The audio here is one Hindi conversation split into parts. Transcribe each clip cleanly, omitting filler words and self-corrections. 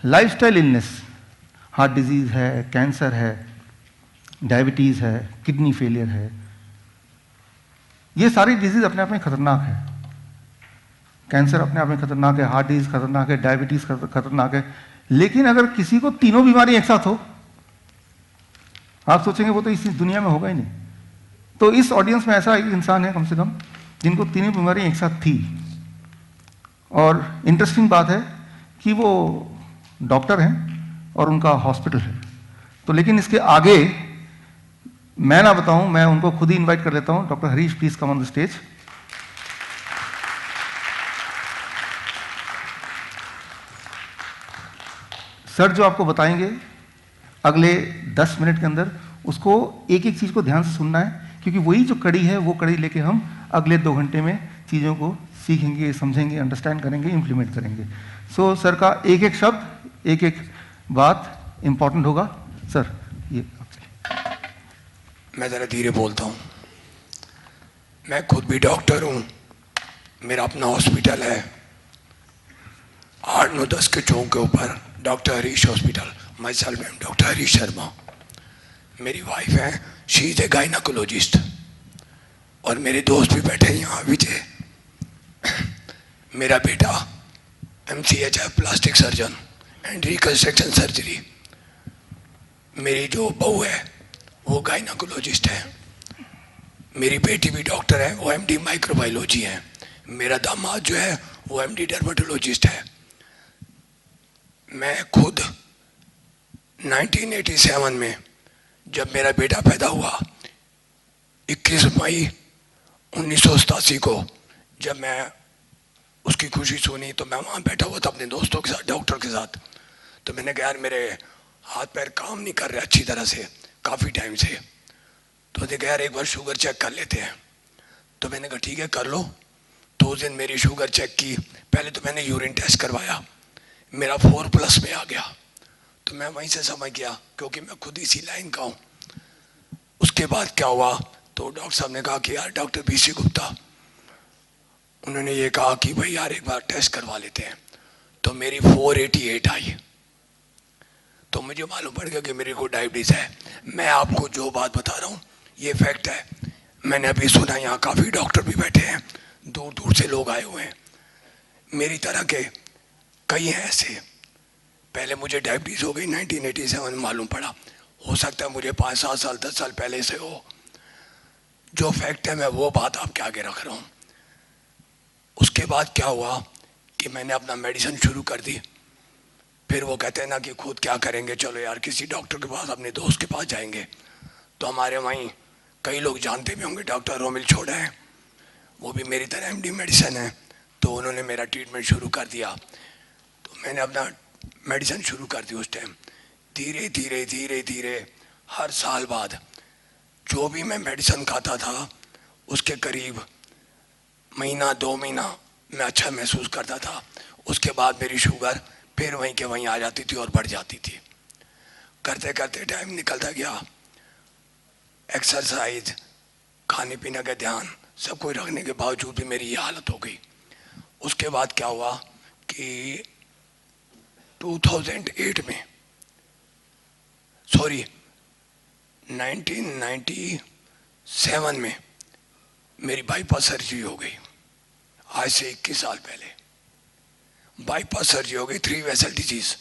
लाइफस्टाइल इलनेस, हार्ट डिजीज़ है, कैंसर है, डायबिटीज़ है, किडनी फेलियर है, ये सारी डिजीज़ अपने आप में खतरनाक है। कैंसर अपने आप में खतरनाक है, हार्ट डिजीज़ खतरनाक है, डायबिटीज़ खतरनाक है। लेकिन अगर किसी को तीनों बीमारी एक साथ हो, आप सोचेंगे वो तो इस दुनिया में होगा ही नहीं। तो इस ऑडियंस में ऐसा एक इंसान है कम से कम जिनको तीनों बीमारियां एक साथ थी। और इंटरेस्टिंग बात है कि वो डॉक्टर हैं और उनका हॉस्पिटल है। तो लेकिन इसके आगे मैं ना बताऊं, मैं उनको खुद ही इनवाइट कर लेता हूं। Doctor Harish, please come on the stage. Sir जो आपको बताएंगे अगले 10 मिनट के अंदर, उसको एक एक चीज को ध्यान से सुनना है, क्योंकि वही जो कड़ी है वो कड़ी लेके हम अगले 2 घंटे में चीज़ों को सीखेंगे, समझेंगे, अंडरस्टैंड करेंगे, इंप्लीमेंट करेंगे। सो सर का एक एक शब्द, एक एक बात इंपॉर्टेंट होगा। सर ये मैं ज़रा धीरे बोलता हूँ। मैं खुद भी डॉक्टर हूँ, मेरा अपना हॉस्पिटल है 8-9-10 के चौक के ऊपर, doctor Harish hospital. My self I am doctor Harish Sharma. मेरी वाइफ है, शी इज़ ए गायनाकोलॉजिस्ट। और मेरे दोस्त भी बैठे हैं यहाँ विजय। मेरा बेटा MCH है, plastic surgeon and reconstruction surgery. मेरी जो बहू है वो गायनाकोलॉजिस्ट है। मेरी बेटी भी डॉक्टर है, वो MD माइक्रोबायोलॉजी है। मेरा दामाद जो है वो MD डर्मेटोलॉजिस्ट है। मैं खुद 1987 में जब मेरा बेटा पैदा हुआ, 21 मई 1987 को जब मैं उसकी खुशी सुनी, तो मैं वहाँ बैठा हुआ था अपने दोस्तों के साथ, डॉक्टर के साथ। तो मैंने कहा यार मेरे हाथ पैर काम नहीं कर रहे अच्छी तरह से काफ़ी टाइम से। तो मैंने कहा यार एक बार शुगर चेक कर लेते हैं। तो मैंने कहा ठीक है कर लो। तो उस दिन मेरी शुगर चेक की। पहले तो मैंने यूरिन टेस्ट करवाया, मेरा 4+ में आ गया। तो मैं वहीं से समझ गया, क्योंकि मैं खुद इसी लाइन का हूँ। उसके बाद क्या हुआ, तो डॉक्टर साहब ने कहा कि यार डॉक्टर BC गुप्ता, उन्होंने ये कहा कि भाई यार एक बार टेस्ट करवा लेते हैं। तो मेरी 488 आई। तो मुझे मालूम पड़ गया कि मेरे को डायबिटीज़ है। मैं आपको जो बात बता रहा हूँ ये फैक्ट है। मैंने अभी सुना यहाँ काफ़ी डॉक्टर भी बैठे हैं, दूर दूर से लोग आए हुए हैं, मेरी तरह के कई हैं ऐसे। पहले मुझे डायबिटीज़ हो गई 1987 में मालूम पड़ा। हो सकता है मुझे 5-7 साल 10 साल पहले से हो। जो फैक्ट है मैं वो बात आपके आगे रख रहा हूँ। उसके बाद क्या हुआ कि मैंने अपना मेडिसिन शुरू कर दी। फिर वो कहते हैं ना कि खुद क्या करेंगे, चलो यार किसी डॉक्टर के पास, अपने दोस्त के पास जाएंगे। तो हमारे वहीं कई लोग जानते भी होंगे, डॉक्टर रोमिल छोड़ा है, वो भी मेरी तरह MD मेडिसिन है। तो उन्होंने मेरा ट्रीटमेंट शुरू कर दिया। तो मैंने अपना मेडिसिन शुरू कर दी। उस टाइम धीरे धीरे धीरे धीरे हर साल बाद जो भी मैं मेडिसिन खाता था उसके करीब महीना 2 महीना मैं अच्छा महसूस करता था। उसके बाद मेरी शुगर फिर वहीं के वहीं आ जाती थी और बढ़ जाती थी। करते करते टाइम निकलता गया। एक्सरसाइज, खाने पीने का ध्यान सब कुछ रखने के बावजूद भी मेरी ये हालत हो गई। उसके बाद क्या हुआ कि 1997 में मेरी बाईपास सर्जरी हो गई। आज से 21 साल पहले बाईपास सर्जरी हो गई, 3 वेसल डिजीज।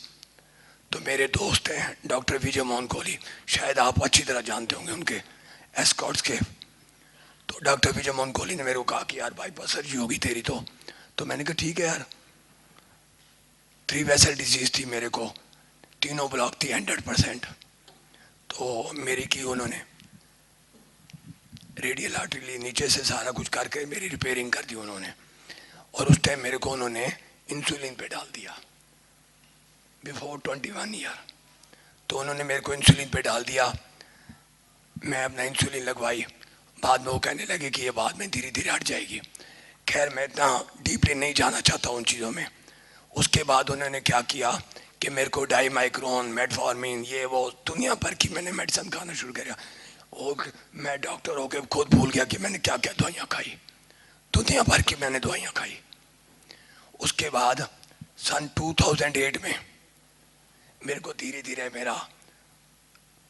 तो मेरे दोस्त हैं डॉक्टर विजय मोहन कोहली, शायद आप अच्छी तरह जानते होंगे उनके एस्कॉर्ट्स के। तो डॉक्टर विजय मोहन कोहली ने मेरे को कहा कि यार बाईपास सर्जरी होगी तेरी। तो मैंने कहा ठीक है यार। 3 वेसल डिजीज थी मेरे को, तीनों ब्लॉक थी 100%। तो मेरी की उन्होंने रेडियल आर्टरी नीचे से सारा कुछ करके मेरी रिपेयरिंग कर दी उन्होंने। और उस टाइम मेरे को उन्होंने इंसुलिन पे डाल दिया बिफोर 21 ईयर। तो उन्होंने मेरे को इंसुलिन पे डाल दिया। मैं अपना इंसुलिन लगवाई। बाद में वो कहने लगे कि ये बाद में धीरे धीरे हट जाएगी। खैर मैं इतना डीपली नहीं जाना चाहता उन चीज़ों में। उसके बाद उन्होंने क्या किया कि मेरे को डाईमाइक्रोन, मेटफॉर्मिन, ये वो दुनिया भर की मैंने मेडिसिन खाना शुरू किया। और मैं डॉक्टर होकर खुद भूल गया कि मैंने क्या क्या दवाइयाँ खाई। दुनिया भर की मैंने दवाइयाँ खाई। उसके बाद सन 2008 में मेरे को धीरे धीरे मेरा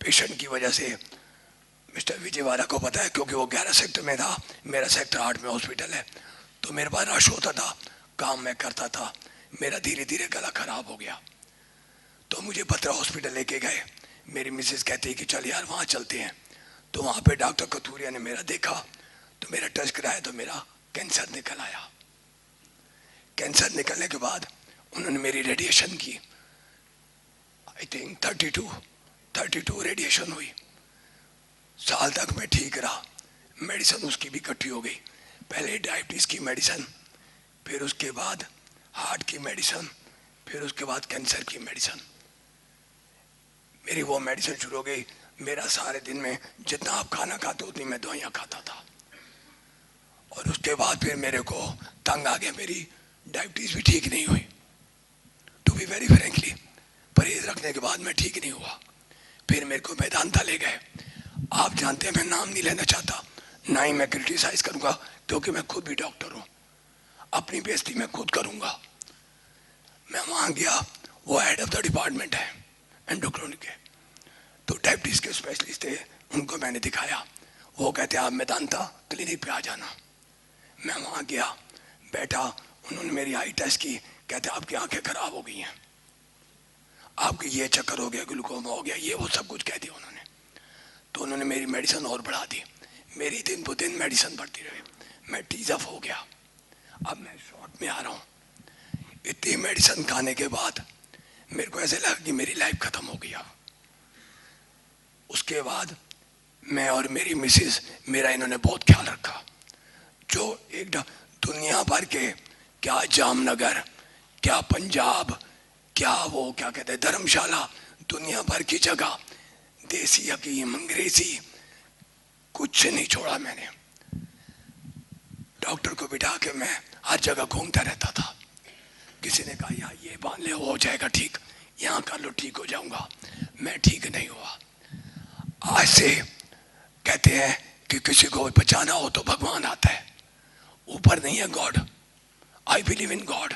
पेशेंट की वजह से मिस्टर विजयवाड़ा को पता है, क्योंकि वो 11 सेक्टर में था, मेरा सेक्टर 8 में हॉस्पिटल है, तो मेरे पास रश होता था, काम मैं करता था, मेरा धीरे धीरे गला खराब हो गया। तो मुझे बत्रा हॉस्पिटल लेके गए। मेरी मिसेस कहती है कि चल यार वहाँ चलते हैं। तो वहाँ पे डॉक्टर कथूरिया ने मेरा देखा, तो मेरा टेस्ट कराया, तो मेरा कैंसर निकल आया। कैंसर निकलने के बाद उन्होंने मेरी रेडिएशन की, आई थिंक 32 रेडिएशन हुई। साल तक मैं ठीक रहा, मेडिसिन उसकी भी इकट्ठी हो गई, पहले डायबिटीज़ की मेडिसिन, फिर उसके बाद हार्ट की मेडिसिन, फिर उसके बाद कैंसर की मेडिसिन। मेरी वो मेडिसिन शुरू हो गई। मेरा सारे दिन में जितना आप खाना खाते उतनी मैं दवाइयाँ खाता था। और उसके बाद फिर मेरे को तंग आ गया, मेरी डायबिटीज़ भी ठीक नहीं हुई, टू बी वेरी फ्रेंकली। परहेज रखने के बाद मैं ठीक नहीं हुआ। फिर मेरे को वेदांता ले गए। आप जानते हैं मैं नाम नहीं लेना चाहता, ना ही मैं क्रिटिसाइज करूंगा, क्योंकि मैं खुद भी डॉक्टर हूँ, अपनी बेइज्जती मैं खुद करूंगा। मैं वहाँ गया, वो हेड ऑफ द डिपार्टमेंट है एंडोक्राइन के, तो डायबिटीज़ के स्पेशलिस्ट थे, उनको मैंने दिखाया। वो कहते आप वेदांता क्लिनिक पे आ जाना। मैं वहाँ गया, बैठा, उन्होंने मेरी आई टेस्ट की, कहते आपकी आंखें खराब हो गई हैं, आपके ये चक्कर हो गया, ग्लूकोमा हो गया, ये वो सब कुछ कह दिया उन्होंने। तो उन्होंने मेरी मेडिसिन और बढ़ा दी, मेरी दिन ब दिन मेडिसिन बढ़ती रही, मैं टीज अप हो गया। अब मैं शॉर्ट में आ रहा हूँ। इतनी मेडिसिन खाने के बाद मेरे को ऐसे लगा कि मेरी लाइफ खत्म हो गई। उसके बाद मैं और मेरी मिसेस, मेरा इन्होंने बहुत ख्याल रखा। जो एक दुनिया भर के, क्या जामनगर, क्या पंजाब, क्या वो क्या कहते हैं धर्मशाला, दुनिया भर की जगह, देसी हकीम, अंग्रेजी, कुछ नहीं छोड़ा मैंने। डॉक्टर को बिठा के मैं हर जगह घूमता रहता था। किसी ने कहा यहाँ ये बांध ले, हो जाएगा ठीक, यहाँ कर लो ठीक हो जाऊंगा, मैं ठीक नहीं हुआ। आज से कहते हैं कि किसी को बचाना हो तो भगवान आता है, ऊपर नहीं है God. I believe in God.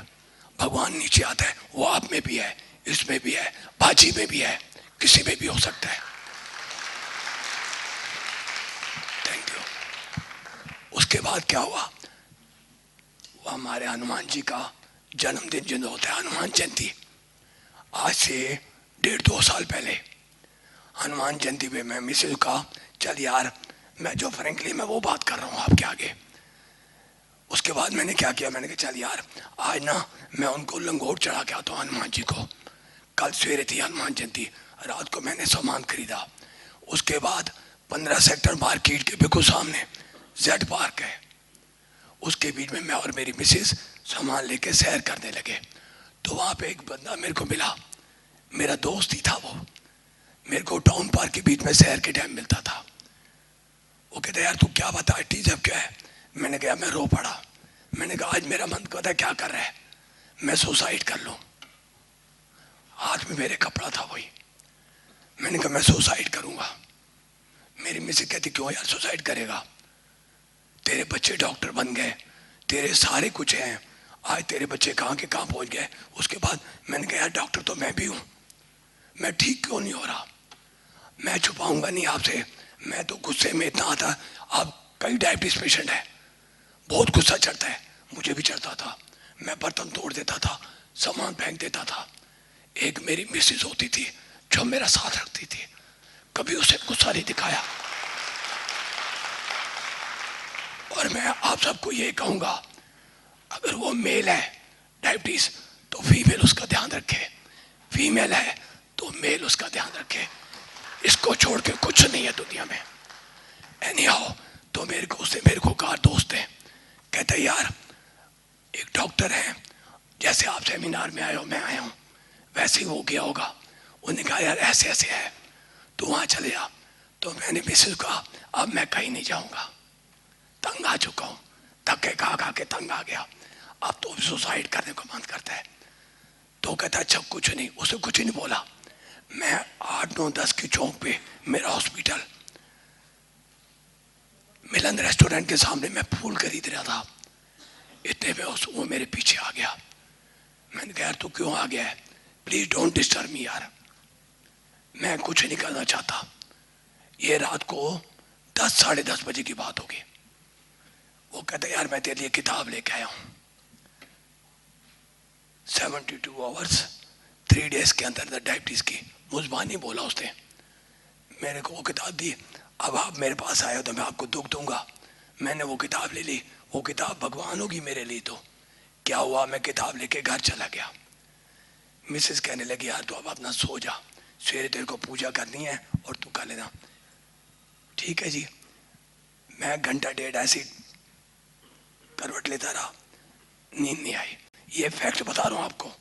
भगवान नीचे आता है, वो आप में भी है, इसमें भी है, बाजी में भी है, किसी में भी हो सकता है। Thank you. उसके बाद क्या हुआ, वो हमारे हनुमान जी का जन्मदिन जो होता है, हनुमान जयंती, आज से 1.5-2 साल पहले हनुमान जयंती पे मैं मिसेज का, चल यार, मैं जो फ्रेंकली मैं वो बात कर रहा हूँ आपके आगे। उसके बाद मैंने क्या किया, मैंने कहा चल यार आज ना मैं उनको लंगोट चढ़ा के आता हूँ हनुमान जी को। कल सवेरे थी हनुमान जयंती, रात को मैंने सामान खरीदा। उसके बाद 15 सेक्टर मार्केट के बिल्कुल सामने जेड पार्क है, उसके बीच में मैं और मेरी मिसेस सामान लेके सैर करने लगे। तो वहाँ पे एक बंदा मेरे को मिला, मेरा दोस्त ही था वो। मेरे को टाउन पार्क के बीच में सैर के टाइम मिलता था। वो कहता यार तू क्या बता, टीज अब क्या है? मैंने कहा मैं रो पड़ा। मैंने कहा आज मेरा मन कहता है क्या कर रहा है, मैं सुसाइड कर लूं। हाथ में मेरे कपड़ा था वही। मैंने कहा मैं सुसाइड करूंगा। मेरी मिसेज कहती क्यों यार सुसाइड करेगा, तेरे बच्चे डॉक्टर बन गए, तेरे सारे कुछ हैं, आज तेरे बच्चे कहाँ के कहाँ पहुंच गए। उसके बाद मैंने कहा यार डॉक्टर तो मैं भी हूँ, मैं ठीक क्यों नहीं हो रहा। मैं छुपाऊंगा नहीं आपसे, मैं तो गुस्से में इतना आता, आप कई डायबिटीज पेशेंट है, बहुत गुस्सा चढ़ता है, मुझे भी चढ़ता था। मैं बर्तन तोड़ देता था, सामान फेंक देता था। एक मेरी मिसेज होती थी जो मेरा साथ रखती थी, कभी उसे गुस्सा नहीं दिखाया। और मैं आप सबको ये कहूंगा, अगर वो मेल है डायबिटीज तो फीमेल उसका ध्यान रखे, फीमेल है तो मेल उसका ध्यान रखे। इसको छोड़ के कुछ नहीं है दुनिया में। एनीहाउ, तो मेरे को कहा दोस्त है, कहते यार एक डॉक्टर है, जैसे आप सेमिनार में आए हो मैं आया हूँ वैसे ही वो गया होगा। उन्होंने कहा यार ऐसे ऐसे है, तो वहाँ चले जा। तो मैंने मिसेज कहा अब मैं कहीं नहीं जाऊँगा, तंग आ चुका हूँ, धक्के खा के तंग आ गया, अब तो सुसाइड करने को मन करता है। तो कहता अच्छा कुछ नहीं, उसे कुछ नहीं बोला। मैं 8-9-10 की चौक पे मेरा हॉस्पिटल, मिलन रेस्टोरेंट के सामने मैं फूल खरीद रहा था। इतने में वो मेरे पीछे आ गया। मैंने कहा यार तू क्यों आ गया है, प्लीज डोंट डिस्टर्ब मी यार, मैं कुछ नहीं करना चाहता। ये रात को 10 साढ़े 10 बजे की बात होगी। वो कहते यार मैं तेरे लिए किताब लेके आया हूँ। 72 आवर्स 3 डेज के अंदर डायबिटीज की मुजबानी बोला उसने, मेरे को वो किताब दी। अब आप मेरे पास आए हो तो मैं आपको दुख दूंगा। मैंने वो किताब ले ली। वो किताब भगवान होगी मेरे लिए। तो क्या हुआ, मैं किताब लेके घर चला गया। मिसेस कहने लगी यार तू अब अपना सो जा, सवेरे तेरे को पूजा करनी है और तू कर लेना। ठीक है जी। मैं घंटा डेढ़ ऐसी करवट लेता रहा, नींद नहीं आई। ये फैक्ट बता रहा हूँ आपको।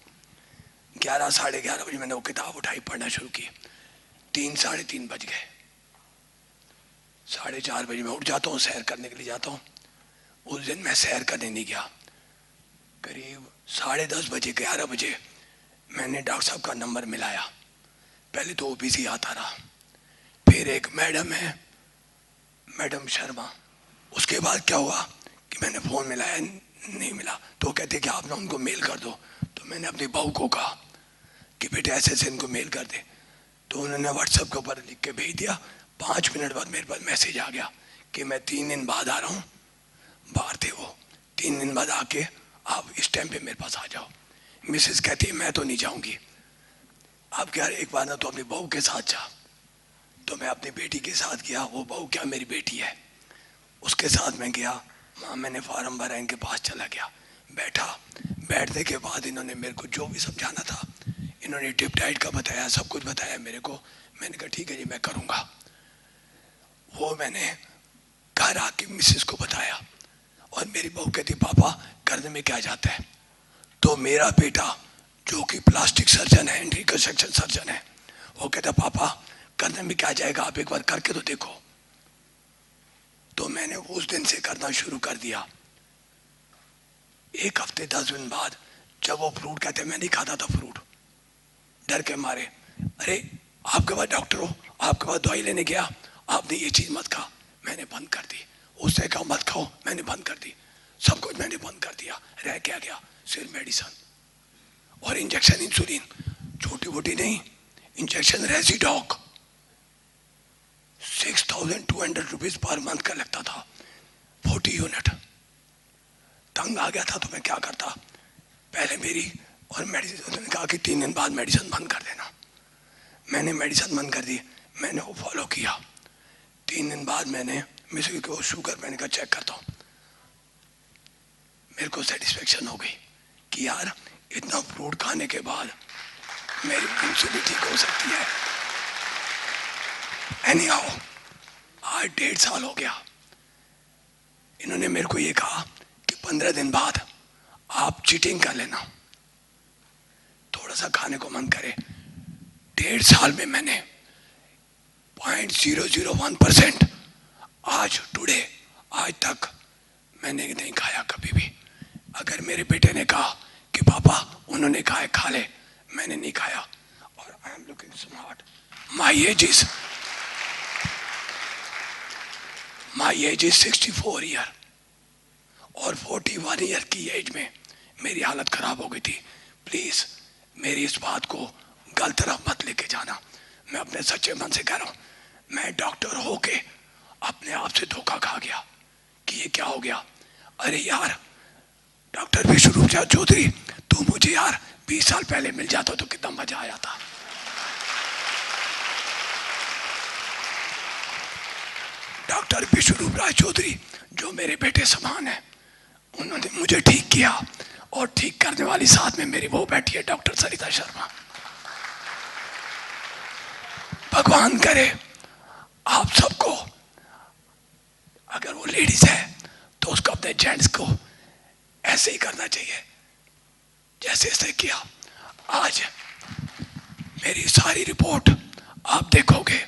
11 साढ़े 11 बजे मैंने वो किताब उठाई, पढ़ना शुरू की। 3 साढ़े 3 बज गए। 4:30 बजे मैं उठ जाता हूँ, सैर करने के लिए जाता हूँ। उस दिन मैं सैर करने नहीं गया। करीब 10:30 बजे 11 बजे मैंने डॉक्टर साहब का नंबर मिलाया। पहले तो वो बिजी आता रहा, फिर एक मैडम है, मैडम शर्मा। उसके बाद क्या हुआ कि मैंने फ़ोन मिलाया, नहीं मिला। तो कहते कि आप ना उनको मेल कर दो। तो मैंने अपनी बहू को कहा कि बेटे ऐसे ऐसे इनको मेल कर दे। तो उन्होंने व्हाट्सएप के ऊपर लिख के भेज दिया। 5 मिनट बाद मेरे पास मैसेज आ गया कि मैं 3 दिन बाद आ रहा हूँ। बाहर थे वो। 3 दिन बाद आके आप इस टाइम पे मेरे पास आ जाओ। मिसेस कहती है मैं तो नहीं जाऊंगी। आप क्या, एक बार ना तो अपनी बहू के साथ जा। तो मैं अपनी बेटी के साथ गया। वो बहू क्या मेरी बेटी है, उसके साथ मैं गया। वहाँ मैंने फार्म भरा, इनके पास चला गया, बैठा। बैठने के बाद इन्होंने मेरे को जो भी समझाना था, इन्होंने टिप डाइट का बताया, सब कुछ बताया मेरे को। मैंने कहा ठीक है जी मैं करूँगा। वो मैंने घर आके मिसेस को बताया और मेरी बहू कहती पापा करने में क्या जाता है। तो मेरा बेटा जो कि प्लास्टिक सर्जन है, रिकंस्ट्रक्शन सर्जन है, वो कहता पापा करने में क्या जाएगा, आप एक बार करके तो देखो। तो मैंने उस दिन से करना शुरू कर दिया। 1 हफ्ते 10 दिन बाद जब वो फ्रूट कहते, मैं नहीं खाता था फ्रूट डर के मारे। अरे आपके पास डॉक्टर हो, आपके पास दवाई लेने गया, आपने ये चीज मत खा। मैंने बंद कर दी। उसने कहा मत खाओ, मैंने बंद कर दी। सब कुछ मैंने बंद कर दिया। रह क्या गया, सिर्फ मेडिसिन और इंजेक्शन, इंसुलिन, छोटी मोटी नहीं, इंजेक्शन रेजिडॉक 6,200 रुपीज पर मंथ का लगता था, 40 यूनिट। तंग आ गया था तो मैं क्या करता, पहले मेरी और मेडिसिन, उन्होंने कहा कि 3 दिन बाद मेडिसिन बंद कर देना। मैंने मेडिसिन बंद कर दी, मैंने वो फॉलो किया। 3 दिन बाद मैंने मिसेस को शुगर, मैंने कहा चेक करता हूँ। मेरे को सेटिस्फेक्शन हो गई कि यार इतना फ्रूट खाने के बाद मेरी इंसुलिन ठीक हो सकती है। एनी हाउ आज 1.5 साल हो गया। इन्होंने मेरे को ये कहा कि 15 दिन बाद आप चीटिंग कर लेना, थोड़ा सा खाने को मन करे। 1.5 साल में मैंने 0.001% आज टुडे आज तक मैंने नहीं खाया कभी भी। अगर मेरे बेटे ने कहा कि पापा उन्होंने कहा है खा ले, मैंने नहीं खाया। और I am looking smart. My age is 64 year और 41 ईयर की एज में मेरी हालत खराब हो गई थी। प्लीज मेरी इस बात को गलत तरफ मत लेके जाना। मैं अपने सच्चे मन से कह रहा हूं, मैं डॉक्टर होके अपने आप से धोखा खा गया कि ये क्या हो गया। अरे यार डॉक्टर विष्णु चौधरी, तू मुझे यार 20 साल पहले मिल जाता तो कितना मजा आया था। डॉक्टर विष्णु चौधरी जो मेरे बेटे समान है, उन्होंने मुझे ठीक किया और ठीक करने वाली साथ में मेरी वो बैठी है डॉक्टर सरिता शर्मा। भगवान करे आप सबको, अगर वो लेडीज है तो उसको अपने जेंट्स को ऐसे ही करना चाहिए जैसे इसने किया। आज मेरी सारी रिपोर्ट आप देखोगे,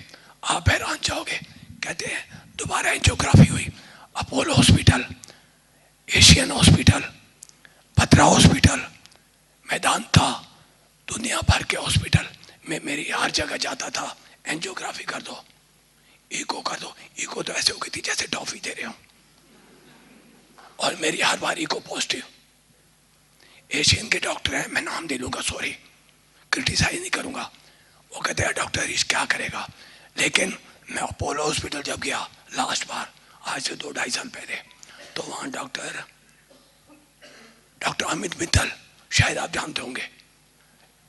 आप हैरान जाओगे। कहते हैं दोबारा एंजियोग्राफी हुई, अपोलो हॉस्पिटल, एशियन हॉस्पिटल, भद्रा हॉस्पिटल, मेदांता, दुनिया भर के हॉस्पिटल में मेरी हर जगह जाता था, एंजियोग्राफी कर दो, इको कर दो। इको तो ऐसे हो गई थी जैसे टॉफी दे रहे हो, और मेरी हर बार इको पॉजिटिव। एशियन के डॉक्टर हैं, मैं नाम दे लूंगा, सॉरी क्रिटिसाइज नहीं करूंगा। वो कहते हैं डॉक्टर हरीश क्या करेगा। लेकिन मैं अपोलो हॉस्पिटल जब गया लास्ट बार, आज से 2-2.5 साल पहले, तो वहाँ डॉक्टर अमित मित्तल, शायद आप जानते होंगे,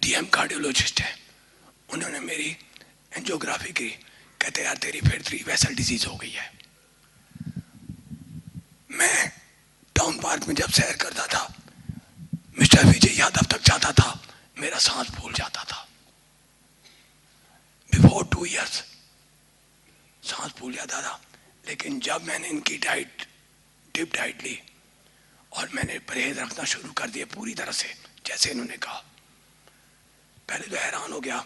डीएम कार्डियोलॉजिस्ट है, उन्होंने मेरी एंजियोग्राफी की। कहते यार तेरी फिर 3 वेसल डिजीज हो गई है। मैं टाउन पार्क में जब सैर करता था, मिस्टर विजय यादव तक जाता था, मेरा सांस फूल जाता था। बिफोर 2 इयर्स सांस फूल जाता था। लेकिन जब मैंने इनकी डाइट, डिप डाइट ली और मैंने परहेज रखना शुरू कर दिया पूरी तरह से जैसे इन्होंने कहा, पहले तो हैरान हो गया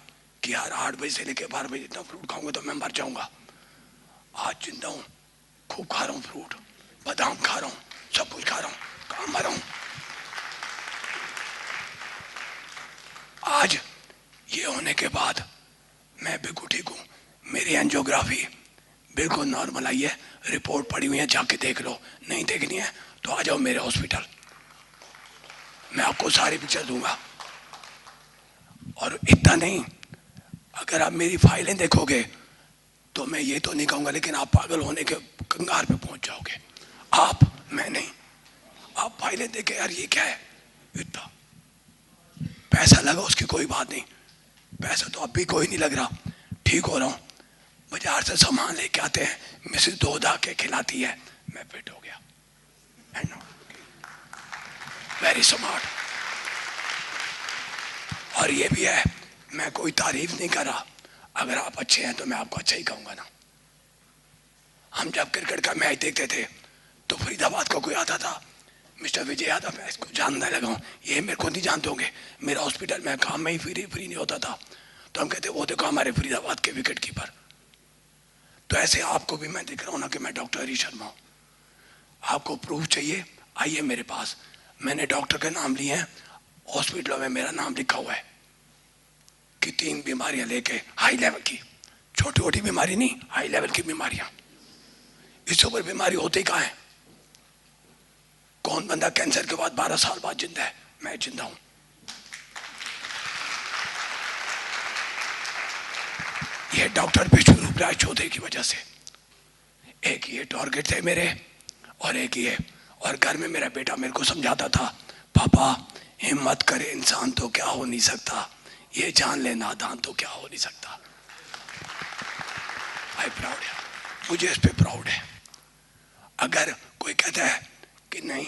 कि यार 8 बजे से लेकर 12 बजे इतना फ्रूट खाऊंगा तो मैं मर जाऊंगा। आज जिंदा हूं, खूब खा रहा हूं फ्रूट, बादाम खा रहा हूं, सब कुछ खा रहा हूं, कहां मर रहा हूं। आज ये होने के बाद मैं बिल्कुल ठीक हूं। मेरी एंजियोग्राफी बिल्कुल नॉर्मल आई है, रिपोर्ट पड़ी हुई है, जाके देख लो। नहीं देखनी है तो आ जाओ मेरे हॉस्पिटल, मैं आपको सारी पिक्चर दूंगा। और इतना नहीं, अगर आप मेरी फाइलें देखोगे तो मैं ये तो नहीं कहूंगा, लेकिन आप पागल होने के कंगार पे पहुंच जाओगे। आप, मैं नहीं, आप फाइलें देखे यार ये क्या है, इतना पैसा लगा उसकी कोई बात नहीं, पैसा तो अब भी कोई नहीं लग रहा, ठीक हो रहा हूं। बाजार से सामान लेके आते हैं, मिसेस दूध आके खिलाती है, मैं फिट हो गया। Very smart. और ये भी है, मैं कोई तारीफ नहीं कर रहा, अगर आप अच्छे हैं तो मैं आपको अच्छा ही कहूंगा ना। हम जब क्रिकेट का मैच देखते थे तो फरीदाबाद का कोई आता था, मिस्टर विजय यादव, मैं इसको जानने लगा हूं, ये मेरे को नहीं जानते होंगे, मेरा हॉस्पिटल में काम में ही फ्री नहीं होता था, तो हम कहते वो देखो हमारे फरीदाबाद के विकेट कीपर। तो ऐसे आपको भी मैं दिख रहा हूं ना कि मैं डॉक्टर हरीश शर्मा हूं। आपको प्रूफ चाहिए, आइए मेरे पास, मैंने डॉक्टर के नाम लिए हैं, हॉस्पिटलों में मेरा नाम लिखा हुआ है कि 3 बीमारियां लेके, हाई लेवल की, छोटी छोटी बीमारी नहीं, हाई लेवल की बीमारियां। इससे ऊपर बीमारी होती कहाँ है? कौन बंदा कैंसर के बाद 12 साल बाद जिंदा है? मैं जिंदा हूं। ये डॉक्टर विश्वरूप राय चौधरी की वजह से। एक ये टारगेट थे मेरे और एक ये, और घर में मेरा बेटा मेरे को समझाता था, पापा हिम्मत करे इंसान तो क्या हो नहीं सकता, ये जान ले नादान तो क्या हो नहीं सकता। आई प्राउड है, मुझे इस पे प्राउड है। अगर कोई कहता है कि नहीं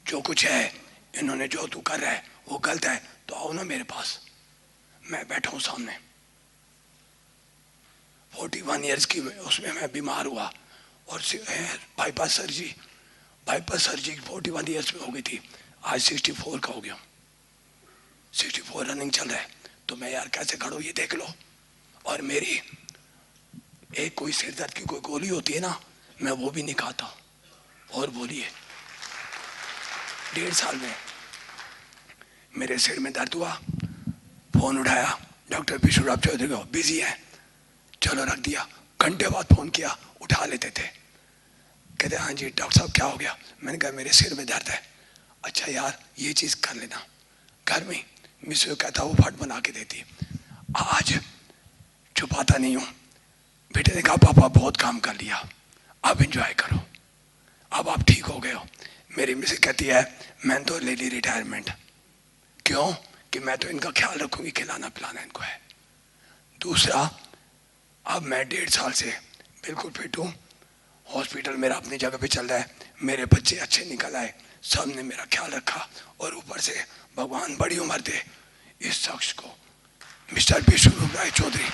जो कुछ है, इन्होंने जो तू कर रहा है वो गलत है, तो आओ ना मेरे पास, मैं बैठा हूं सामने। 41 ईयर्स की उसमें मैं बीमार हुआ और बाईपास सर्जरी 41 ईयर्स में हो गई थी, आज 64 का हो गया, 64 रनिंग चल रहा है। तो मैं यार कैसे खड़ा हूं ये देख लो। और मेरी एक कोई सिर दर्द की कोई गोली होती है ना, मैं वो भी नहीं खाता। और बोलिए 1.5 साल में मेरे सिर में दर्द हुआ, फोन उठाया, डॉक्टर विश्वरूप चौधरी को, बिजी है, चलो रख दिया। घंटे बाद फोन किया, उठा लेते थे, कहते हाँ जी डॉक्टर साहब क्या हो गया? मैंने कहा मेरे सिर में दर्द है। अच्छा यार ये चीज कर लेना, घर में मिस कहता वो फट बना के देती। आज छुपाता नहीं हूं। बेटे ने कहा पापा बहुत काम कर लिया, अब एंजॉय करो, अब आप ठीक हो गए हो। मेरी मिसेस कहती है मैंने तो ले ली रिटायरमेंट। क्यों? कि मैं तो इनका ख्याल रखूंगी, खिलाना पिलाना इनको है। दूसरा, अब मैं 1.5 साल से बिल्कुल फिट हूँ, हॉस्पिटल मेरा अपनी जगह पे चल रहा है, मेरे बच्चे अच्छे निकल आए, सब ने मेरा ख्याल रखा, और ऊपर से भगवान बड़ी उम्र दे इस शख्स को, मिस्टर विश्वरूप राय चौधरी।